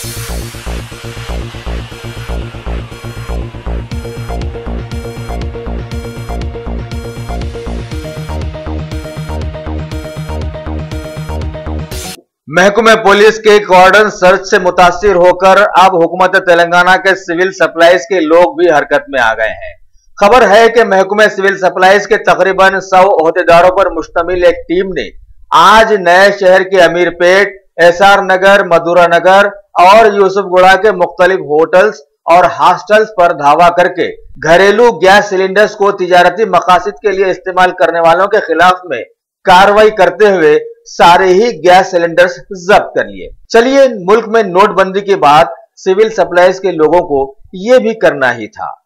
महकमे पुलिस के कॉर्डन सर्च से मुतासिर होकर अब हुकूमत तेलंगाना के सिविल सप्लाईज के लोग भी हरकत में आ गए हैं। खबर है कि महकमे सिविल सप्लाईज के तकरीबन 100 ओहदेदारों पर मुश्तमिल एक टीम ने आज नए शहर के अमीरपेट, एसआर नगर, मधुरा नगर और यूसुफगुड़ा के मुख्तलिफ होटल्स और हॉस्टल्स पर धावा करके घरेलू गैस सिलेंडर्स को तिजारती मकासद के लिए इस्तेमाल करने वालों के खिलाफ में कार्रवाई करते हुए सारे ही गैस सिलेंडर्स जब्त कर लिए। चलिए, मुल्क में नोटबंदी के बाद सिविल सप्लाईज के लोगों को ये भी करना ही था।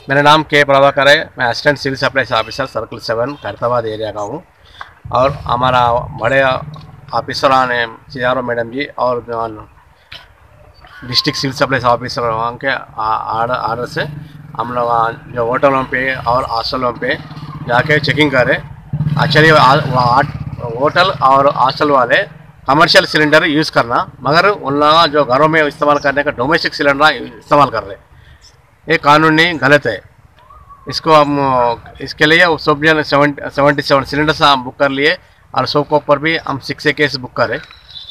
मेरा नाम के प्रभाकर है। मैं assistant civil supplies officer circle 7 Khairatabad area का हूँ। और हमारा बड़े ऑफिसर ने सीआरओ मैडम जी और डिस्ट्रिक्ट सिविल सप्लाईज ऑफिसर के आर्डर से हम लोग जो होटलों पे और हॉस्टलों पे जाके चेकिंग करें। एक्चुअली होटल और हॉस्टल वाले कमर्शियल सिलेंडर यूज़ करना, मगर उन लोग जो घरों में इस्तेमाल करने का डोमेस्टिक सिलेंडर इस्तेमाल कर रहे, ये कानूनी गलत है। इसको हम इसके लिए सब 77 सिलेंडर्स हम बुक कर लिए और सब के ऊपर भी हम 6 केस बुक करें।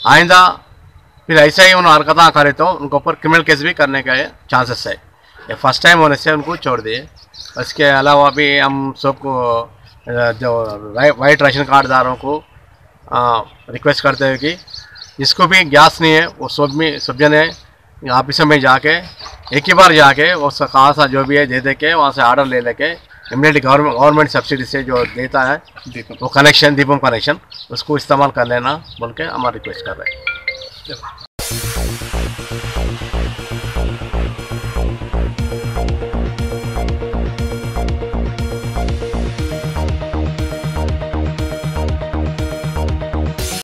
आइंदा फिर ऐसा ही उन्होंने हरकत करे तो उनके ऊपर क्रिमिनल केस भी करने का चांसेस है। ये फर्स्ट टाइम होने से उनको छोड़ दिए। इसके अलावा भी हम सबको जो वाइट राशन कार्डदारों को रिक्वेस्ट करते हैं कि जिसको भी गैस नहीं है वो सब जने ऑफिस में जाके एक ही बार जाके वो कहाँ सा जो भी है दे के वहाँ से ऑर्डर ले लेके इमीडिएट गवर्नमेंट सब्सिडी से जो देता है वो कनेक्शन, दीपम कनेक्शन, उसको इस्तेमाल कर लेना बोल के हमारा रिक्वेस्ट कर रहे हैं।